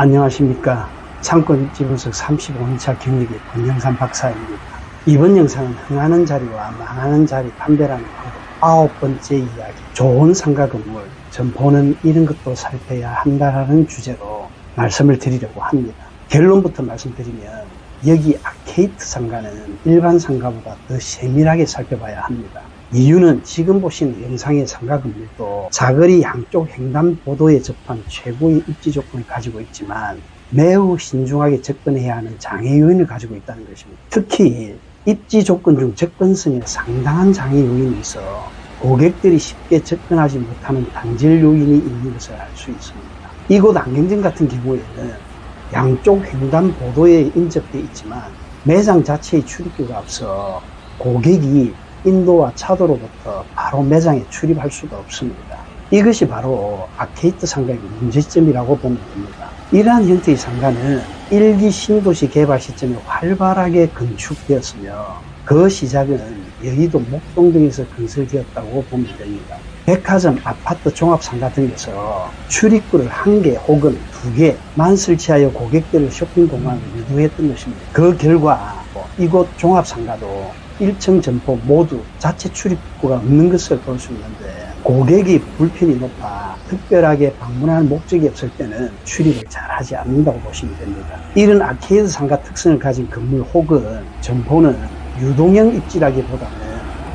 안녕하십니까. 상권 입지 분석 35년차 경력의 권영삼 박사입니다. 이번 영상은 흥하는 자리와 망하는 자리 판별하는 방법 9번째 이야기, 좋은 상가 건물 전보는 이런 것도 살펴야 한다라는 주제로 말씀을 드리려고 합니다. 결론부터 말씀드리면 여기 아케이드 상가는 일반 상가보다 더 세밀하게 살펴봐야 합니다. 이유는 지금 보시는 영상의 상가 건물도 사거리 양쪽 횡단보도에 접한 최고의 입지 조건을 가지고 있지만 매우 신중하게 접근해야 하는 장애 요인을 가지고 있다는 것입니다. 특히 입지 조건 중 접근성에 상당한 장애 요인이 있어 고객들이 쉽게 접근하지 못하는 단절 요인이 있는 것을 알 수 있습니다. 이곳 안경점 같은 경우에는 양쪽 횡단보도에 인접되어 있지만 매장 자체의 출입구가 없어 고객이 인도와 차도로부터 바로 매장에 출입할 수가 없습니다. 이것이 바로 아케이드 상가의 문제점이라고 보면 됩니다. 이러한 형태의 상가는 1기 신도시 개발 시점에 활발하게 건축되었으며 그 시작은 여의도 목동 등에서 건설되었다고 보면 됩니다. 백화점, 아파트, 종합상가 등에서 출입구를 1개 혹은 2개만 설치하여 고객들을 쇼핑공간으로 유도했던 것입니다. 그 결과 이곳 종합상가도 1층 점포 모두 자체 출입구가 없는 것을 볼 수 있는데 고객이 불편이 높아 특별하게 방문할 목적이 없을 때는 출입을 잘 하지 않는다고 보시면 됩니다. 이런 아케이드 상가 특성을 가진 건물 혹은 점포는 유동형 입지라기보다는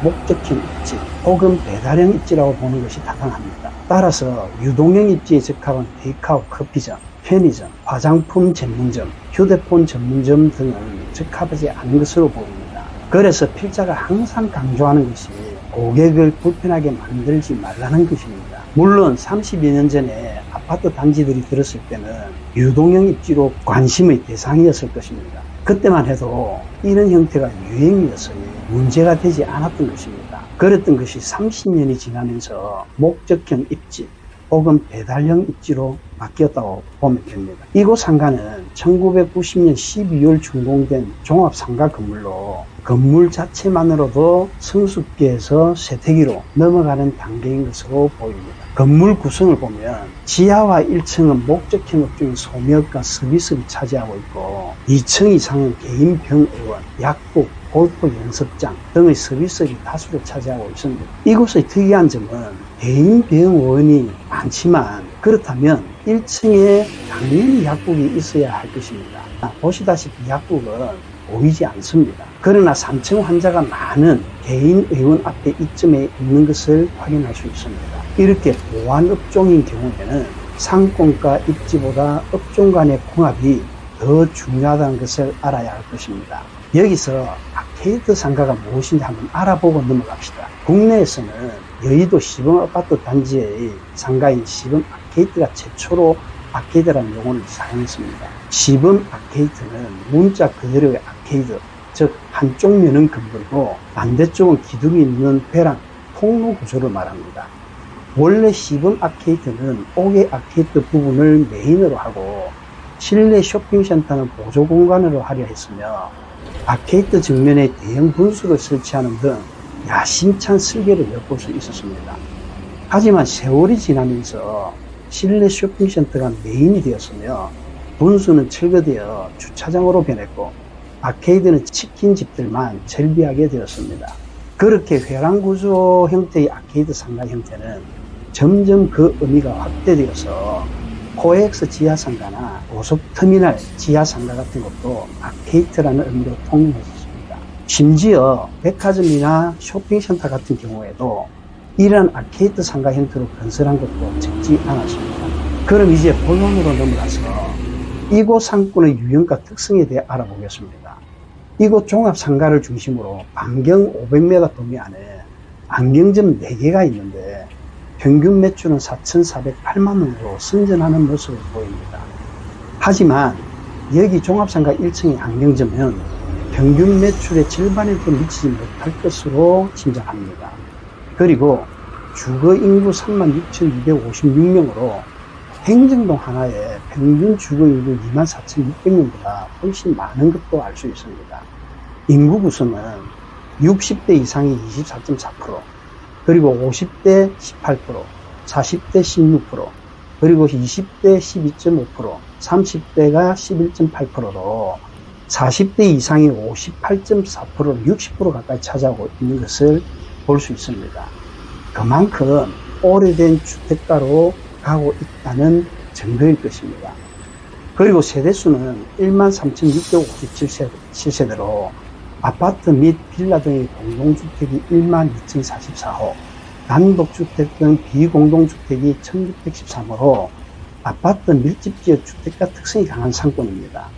목적형 입지 혹은 배달형 입지라고 보는 것이 타당합니다. 따라서 유동형 입지에 적합한 테이크아웃 커피점, 편의점, 화장품 전문점, 휴대폰 전문점 등은 적합하지 않은 것으로 보입니다. 그래서 필자가 항상 강조하는 것이 고객을 불편하게 만들지 말라는 것입니다. 물론 30여 년 전에 아파트 단지들이 들었을 때는 유동형 입지로 관심의 대상이었을 것입니다. 그때만 해도 이런 형태가 유행이었으니 문제가 되지 않았던 것입니다. 그랬던 것이 30년이 지나면서 목적형 입지 혹은 배달형 입지로 바뀌었다고 보면 됩니다. 이곳 상가는 1990년 12월 준공된 종합상가 건물로 건물 자체만으로도 성숙기에서 쇠퇴기로 넘어가는 단계인 것으로 보입니다. 건물 구성을 보면 지하와 1층은 목적형 업종인 소매업과 서비스를 차지하고 있고 2층 이상은 개인 병의원, 약국, 골프 연습장 등의 서비스를 다수를 차지하고 있습니다. 이곳의 특이한 점은 개인 병원이 많지만 그렇다면 1층에 당연히 약국이 있어야 할 것입니다. 보시다시피 약국은 보이지 않습니다. 그러나 3층 환자가 많은 개인 의원 앞에 이쯤에 있는 것을 확인할 수 있습니다. 이렇게 보안업종인 경우에는 상권과 입지보다 업종 간의 궁합이 더 중요하다는 것을 알아야 할 것입니다. 여기서 아케이드 상가가 무엇인지 한번 알아보고 넘어갑시다. 국내에서는 여의도 시범 아파트 단지의 상가인 시범 아케이드가 최초로 아케이드라는 용어를 사용했습니다. 시범 아케이드는 문자 그대로의 아케이드, 즉 한쪽 면은 건물이고 반대쪽은 기둥이 있는 회랑, 통로 구조를 말합니다. 원래 시범 아케이드는 5개 아케이드 부분을 메인으로 하고 실내 쇼핑센터는 보조 공간으로 하려 했으며 아케이드 정면에 대형 분수를 설치하는 등 야심찬 설계를 엿볼 수 있었습니다. 하지만 세월이 지나면서 실내 쇼핑센터가 메인이 되었으며 분수는 철거되어 주차장으로 변했고 아케이드는 치킨집들만 즐비하게 되었습니다. 그렇게 회랑구조 형태의 아케이드 상가 형태는 점점 그 의미가 확대되어서 코엑스 지하상가나 고속터미널 지하상가 같은 것도 아케이드라는 의미로 통용했습니다. 심지어 백화점이나 쇼핑센터 같은 경우에도 이러한 아케이드 상가 형태로 건설한 것도 적지 않았습니다. 그럼 이제 본론으로 넘어가서 이곳 상권의 유형과 특성에 대해 알아보겠습니다. 이곳 종합상가를 중심으로 반경 500m 범위 안에 안경점 4개가 있는데 평균 매출은 4,408만 원으로 선전하는 모습을 보입니다. 하지만 여기 종합상가 1층의 안경점은 평균 매출의 절반에도 미치지 못할 것으로 짐작합니다. 그리고 주거 인구 36,256명으로 행정동 하나에 평균 주거 인구 24,600명보다 훨씬 많은 것도 알 수 있습니다. 인구 구성은 60대 이상이 24.4%, 그리고 50대 18%, 40대 16%, 그리고 20대 12.5%, 30대가 11.8%로 40대 이상이 58.4%를 60% 가까이 차지하고 있는 것을 볼 수 있습니다. 그만큼 오래된 주택가로 가고 있다는 증거일 것입니다. 그리고 세대수는 13,657세대로 아파트 및 빌라 등의 공동주택이 12,044호, 단독주택 등 비공동주택이 1,613호로 아파트 밀집지역 주택가 특성이 강한 상권입니다.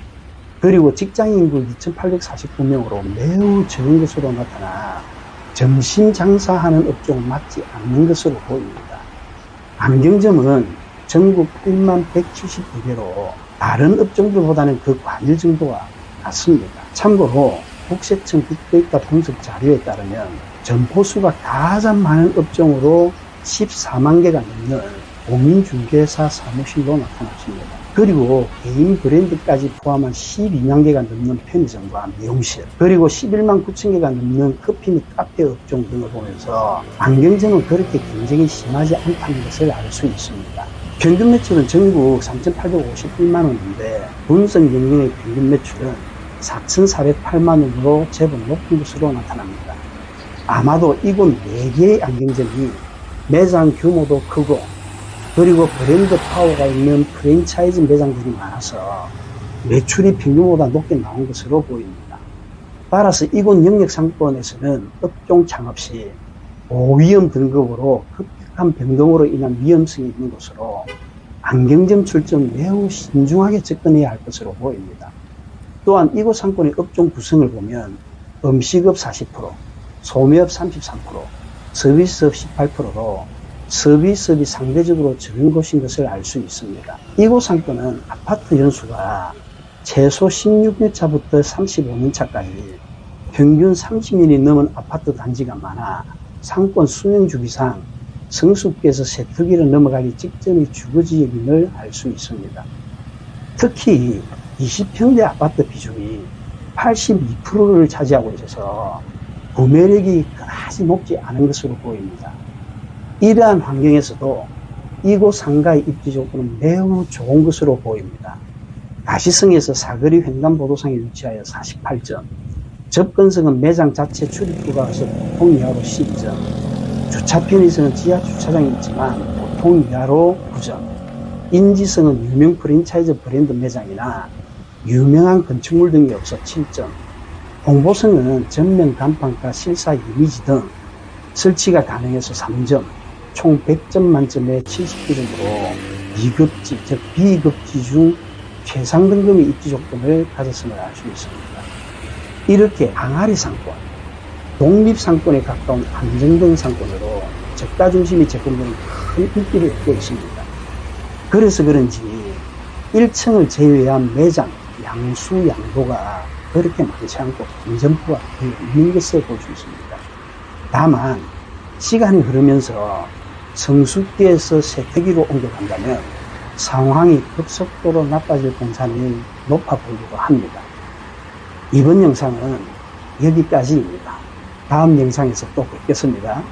그리고 직장인구 2,849명으로 매우 적은 것으로 나타나 점심 장사하는 업종은 맞지 않는 것으로 보입니다. 안경점은 전국 11,179개로 다른 업종들보다는 그 과밀 정도가 낮습니다. 참고로 국세청 빅데이터 분석 자료에 따르면 점포수가 가장 많은 업종으로 14만 개가 넘는 공인중개사 사무실로 나타났습니다. 그리고 개인 브랜드까지 포함한 12만 개가 넘는 편의점과 미용실, 그리고 11만 9천 개가 넘는 커피 및 카페 업종 등을 보면서 안경점은 그렇게 경쟁이 심하지 않다는 것을 알 수 있습니다. 평균 매출은 전국 3,851만 원인데 분석 영역의 평균 매출은 4,408만 원으로 제법 높은 것으로 나타납니다. 아마도 이곳 4개의 안경점이 매장 규모도 크고 그리고 브랜드 파워가 있는 프랜차이즈 매장들이 많아서 매출이 평균보다 높게 나온 것으로 보입니다. 따라서 이곳 영역 상권에서는 업종 창업 시 고위험 등급으로 급격한 변동으로 인한 위험성이 있는 것으로 안경점 출전 매우 신중하게 접근해야 할 것으로 보입니다. 또한 이곳 상권의 업종 구성을 보면 음식업 40%, 소매업 33%, 서비스업 18%로 서비스업이 상대적으로 적은 곳인 것을 알 수 있습니다. 이곳 상권은 아파트 연수가 최소 16년차부터 35년차까지 평균 30년이 넘은 아파트 단지가 많아 상권 수명 주기상 성수께서 세특일을 넘어가기 직전의 주거지역임을 알 수 있습니다. 특히 20평대 아파트 비중이 82%를 차지하고 있어서 구매력이 그다지 높지 않은 것으로 보입니다. 이러한 환경에서도 이곳 상가의 입지 조건은 매우 좋은 것으로 보입니다. 가시성에서 사거리 횡단보도상에 위치하여 48점, 접근성은 매장 자체 출입구가 어서 보통 이하로 10점, 주차 편의성은 지하 주차장이 있지만 보통 이하로 9점, 인지성은 유명 프랜차이즈 브랜드 매장이나 유명한 건축물 등이 없어 7점, 홍보성은 전면 간판과 실사 이미지 등 설치가 가능해서 3점, 총 100점 만점에 79점으로 2급지, 즉 B급지 중 최상 등급의 입지 조건을 가졌음을 알 수 있습니다. 이렇게 항아리 상권, 독립 상권에 가까운 안정된 상권으로 저가 중심이 제공되는 큰 인기를 얻고 있습니다. 그래서 그런지 1층을 제외한 매장 양수 양도가 그렇게 많지 않고 분점포가 거의 없는 것을 볼 수 있습니다. 다만 시간이 흐르면서 성수기에서 세택이로 옮겨간다면 상황이 급속도로 나빠질 공산이 높아 보이기도 합니다. 이번 영상은 여기까지입니다. 다음 영상에서 또 뵙겠습니다.